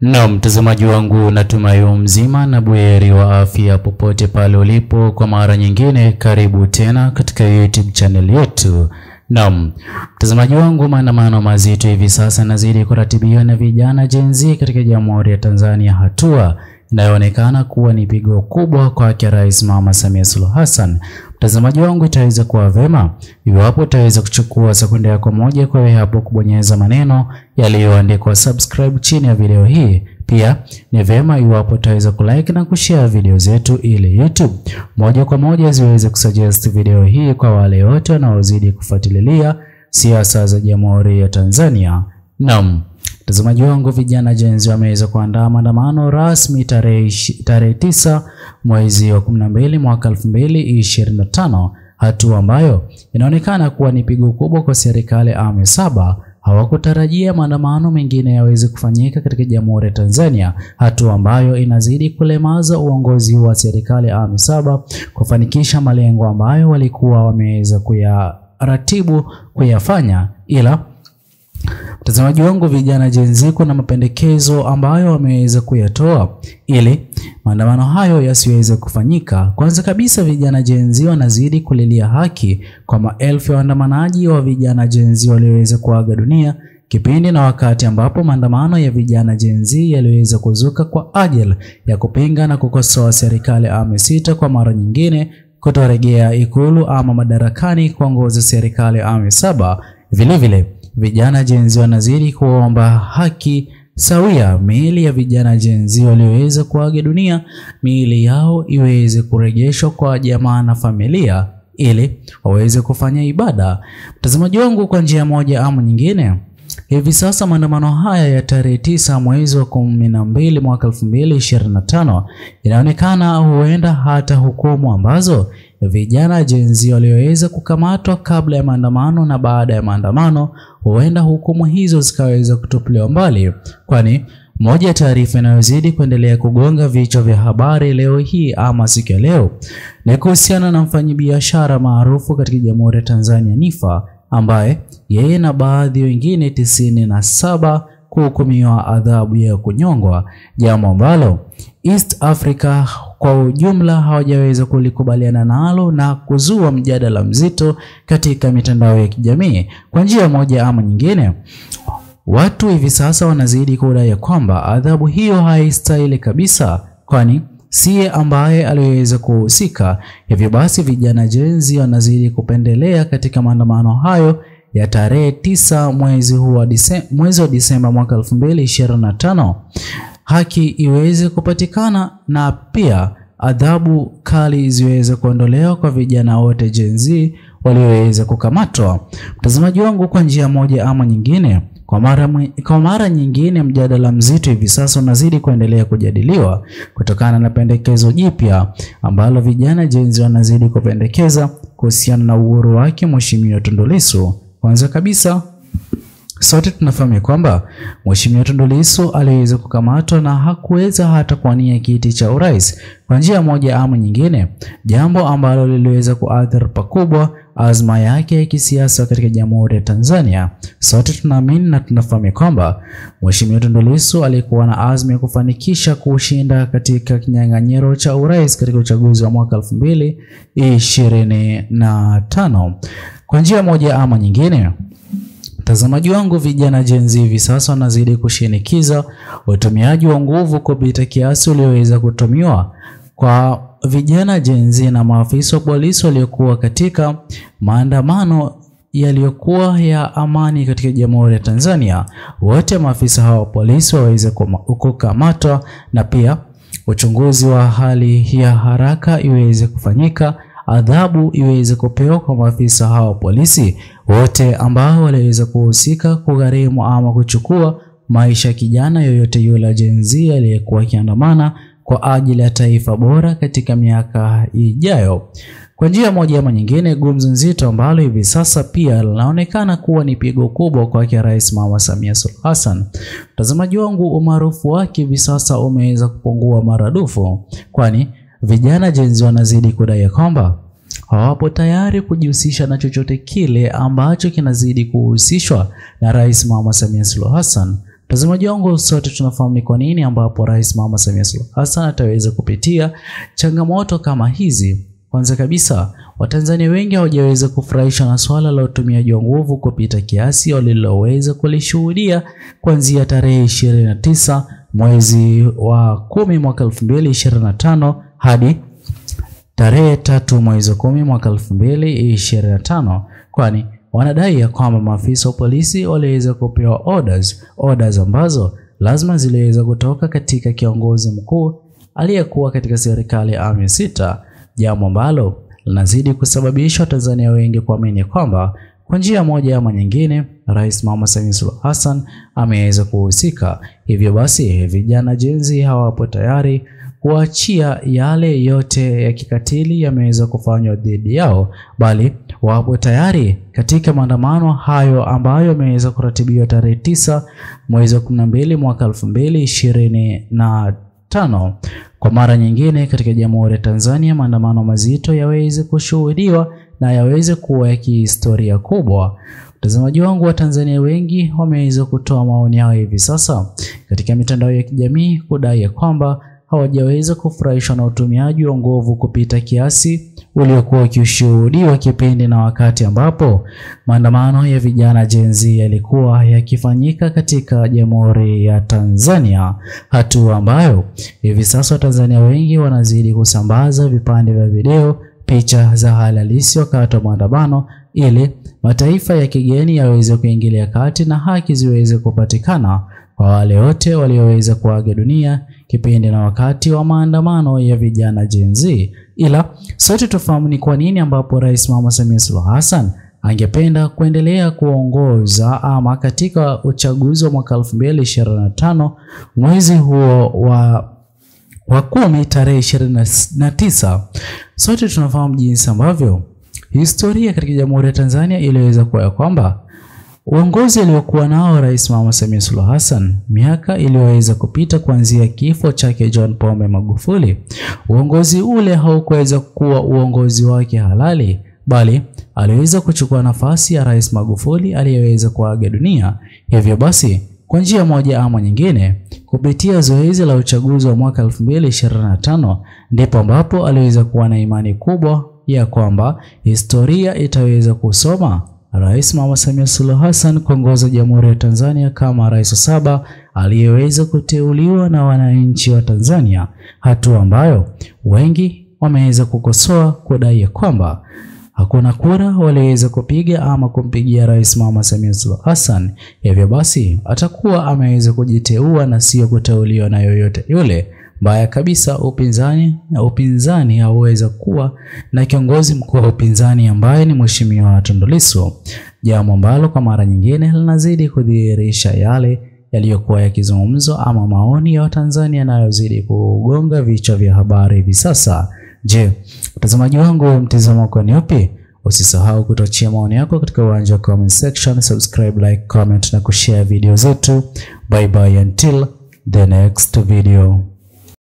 Na mtazamaji wangu, natumai mzima na buheri wa afya popote pale ulipo. Kwa mara nyingine karibu tena katika YouTube channel yetu. Na mtazamaji wangu, maandamano mazito hivi sasa nazidi kuratibiwa na vijana Gen Z katika Jamhuri ya Tanzania, hatua inayoonekana kuwa ni pigo kubwa kwa Rais Mama Samia Suluhu Hassan. Mtazamaji wangu, itaweza kuwa vema iwapo utaweza kuchukua sekunde yako moja kwa hapo kubonyeza maneno yaliyoandikwa subscribe chini ya video hii. Pia ni vema iwapo utaweza kulike na kushare video zetu ili YouTube moja kwa moja ziweze kusuggest video hii kwa wale wote wanaozidi kufuatilia siasa za Jamhuri ya Tanzania. Naam, mtazamaji wangu, vijana Gen Z wameweza kuandaa maandamano rasmi tarehe 9 mwezi wa 12 mwaka 2025, hatua ambayo inaonekana kuwa ni pigo kubwa kwa serikali ya awamu ya 7. Hawakutarajia maandamano mengine yaweze kufanyika katika Jamhuri ya Tanzania, hatua ambayo inazidi kulemaza uongozi wa serikali ya awamu ya 7 kufanikisha malengo ambayo walikuwa wameweza kuyaratibu kuyafanya. Ila mtazamaji wangu, vijana Gen Z kuna mapendekezo ambayo wameweza kuyatoa ili maandamano hayo yasiweze kufanyika. Kwanza kabisa, vijana Gen Z wanazidi kulilia haki kwa maelfu ya waandamanaji wa vijana Gen Z walioweza kuaga dunia kipindi na wakati ambapo maandamano ya vijana Gen Z yaliweza kuzuka kwa ajili ya kupinga na kukosoa serikali ya awamu ya 6 kwa mara nyingine kutorejea Ikulu ama madarakani kuongoza serikali ya awamu ya 7. Vile vile vijana Gen Z wanazidi kuomba haki sawia. Miili ya vijana Gen Z walioweza kuaga dunia, miili yao iweze kurejeshwa kwa jamaa na familia ili waweze kufanya ibada. Mtazamaji wangu, kwa njia moja ama nyingine, hivi sasa maandamano haya ya tarehe 9 mwezi wa 12 mwaka 2025 inaonekana huenda hata hukumu ambazo vijana Gen Z walioweza kukamatwa kabla ya maandamano na baada ya maandamano, huenda hukumu hizo zikaweza kutupiliwa mbali, kwani moja ya taarifa inayozidi kuendelea kugonga vichwa vya habari leo hii ama siku ya leo ni kuhusiana na mfanyabiashara maarufu katika Jamhuri ya Tanzania Niffer, ambaye yeye na baadhi wengine 97 kuhukumiwa adhabu ya kunyongwa, jambo ambalo East Africa kwa ujumla hawajaweza kulikubaliana nalo na kuzua mjadala mzito katika mitandao ya kijamii. Kwa njia moja ama nyingine, watu hivi sasa wanazidi kudai kwamba adhabu hiyo haistahili kabisa, kwani siye ambaye aliweza kuhusika. Hivyo basi vijana Gen Z wanazidi kupendelea katika maandamano hayo ya tarehe 9 mwezi wa Disemba mwaka 2025 haki iweze kupatikana na pia adhabu kali ziweze kuondolewa kwa vijana wote Gen Z walioweza kukamatwa. Mtazamaji wangu, kwa njia moja ama nyingine, kwa mara nyingine mjadala mzito hivi sasa unazidi kuendelea kujadiliwa kutokana na pendekezo jipya ambalo vijana Gen Z wanazidi kupendekeza kuhusiana na uhuru wake Mheshimiwa Tundu Lissu. Kwanza kabisa, sote tunafahamu kwamba Mheshimiwa Tundu Lissu aliweza kukamatwa na hakuweza hata kuwania kiti cha urais kwa njia moja ama nyingine, jambo ambalo liliweza kuathiri pakubwa azma yake ya kisiasa katika Jamhuri ya Tanzania. Sote tunaamini na tunafahamu kwamba Mheshimiwa Tundu Lissu alikuwa na azma ya kufanikisha kushinda katika kinyang'anyiro cha urais katika uchaguzi wa mwaka 2025. Kwa njia moja ama nyingine, mtazamaji wangu, vijana Gen Z hivi sasa wanazidi kushinikiza utumiaji wa nguvu kupita kiasi ulioweza kutumiwa kwa vijana Gen Z na maafisa wa polisi waliokuwa katika maandamano yaliyokuwa ya amani katika Jamhuri ya Tanzania. Wote maafisa hao wa polisi waweze kukamatwa na pia uchunguzi wa hali ya haraka iweze kufanyika, adhabu iweze kupewa kwa maafisa hao polisi wote ambao waliweza kuhusika kugharimu ama kuchukua maisha kijana yoyote yule Gen Z aliyekuwa akiandamana kwa ajili ya taifa bora katika miaka ijayo. Kwa njia moja ama nyingine, gumzo nzito ambalo hivi sasa pia linaonekana kuwa ni pigo kubwa kwa Rais Mama Samia Suluhu Hassan. Mtazamaji wangu, umaarufu wake hivi sasa umeweza kupungua maradufu, kwani vijana Gen Z wanazidi kudai kwamba hawapo tayari kujihusisha na chochote kile ambacho kinazidi kuhusishwa na Rais Mama Samia Suluhu Hassan. Mtazamaji wangu, sote tunafahamu ni kwa nini ambapo Rais Mama Samia Suluhu Hassan ataweza kupitia changamoto kama hizi. Kwanza kabisa, Watanzania wengi hawajaweza kufurahishwa na swala la utumiaji wa nguvu kupita kiasi waliloweza kulishuhudia kuanzia tarehe 29 mwezi wa 10 mwaka 2025 hadi tarehe 3 mwezi wa 10 mwaka 2025, kwani wanadai ya kwamba maafisa wa polisi waliweza kupewa orders ambazo lazima ziliweza kutoka katika kiongozi mkuu aliyekuwa katika serikali ya awamu ya 6, jambo ambalo linazidi kusababisha Watanzania wengi kuamini kwamba kwa njia moja ama nyingine Rais Mama Samia Suluhu Hassan ameweza kuhusika. Hivyo basi vijana Gen Z hawapo tayari kuachia yale yote ya kikatili yameweza kufanywa dhidi yao, bali wapo tayari katika maandamano hayo ambayo yameweza kuratibiwa tarehe 9 mwezi wa 12 mwaka 2025. Kwa mara nyingine katika Jamhuri ya Tanzania, maandamano mazito yaweze kushuhudiwa na yaweze kuwa ya kihistoria kubwa. Mtazamaji wangu, wa Tanzania wengi wameweza kutoa maoni yao hivi sasa katika mitandao ya kijamii kudai ya kwamba hawajaweza kufurahishwa na utumiaji wa nguvu kupita kiasi uliokuwa ukishuhudiwa kipindi na wakati ambapo maandamano ya vijana Gen Z yalikuwa yakifanyika katika Jamhuri ya Tanzania, hatua ambayo hivi sasa Watanzania wengi wanazidi kusambaza vipande vya video, picha za halisi wakati wa maandamano ili mataifa ya kigeni yaweze kuingilia kati na haki ziweze kupatikana kwa wale wote walioweza kuaga dunia kipindi na wakati wa maandamano ya vijana Gen Z. Ila sote tufahamu ni kwa nini ambapo Rais Mama Samia Suluhu Hassan angependa kuendelea kuongoza ama katika uchaguzi wa mwaka 2025 mwezi huo wa 10 tarehe 29. Sote tunafahamu jinsi ambavyo historia katika Jamhuri ya Tanzania iliweza kuwa kwamba uongozi aliokuwa nao Rais Mama Samia Suluhu Hassan miaka iliyoweza kupita kuanzia kifo chake John Pombe Magufuli, uongozi ule haukuweza kuwa uongozi wake halali, bali aliweza kuchukua nafasi ya Rais Magufuli aliyeweza kuaga dunia. Hivyo basi kwa njia moja ama nyingine kupitia zoezi la uchaguzi wa mwaka 2025 ndipo ambapo aliweza kuwa na imani kubwa ya kwamba historia itaweza kusoma Rais Mama Samia Suluhu Hassan kuongoza Jamhuri ya Tanzania kama rais wa 7 aliyeweza kuteuliwa na wananchi wa Tanzania, hatua ambayo wengi wameweza kukosoa kudai kwamba hakuna kura waliweza kupiga ama kumpigia Rais Mama Samia Suluhu Hassan. Hivyo basi atakuwa ameweza kujiteua na sio kuteuliwa na yoyote yule. Mbaya kabisa, upinzani hauweza kuwa na kiongozi mkuu wa upinzani ambaye ni Mheshimiwa Tundu Lissu, jambo ambalo kwa mara nyingine linazidi kudhihirisha yale yaliyokuwa yakizungumzwa ama maoni ya Watanzania yanayozidi kugonga vichwa vya habari hivi sasa. Je, mtazamaji wangu, mtazamo wako ni upi? Usisahau kutochia maoni yako katika uwanja wa comment section, subscribe, like, comment na kushare video zetu. Bye bye until the next video.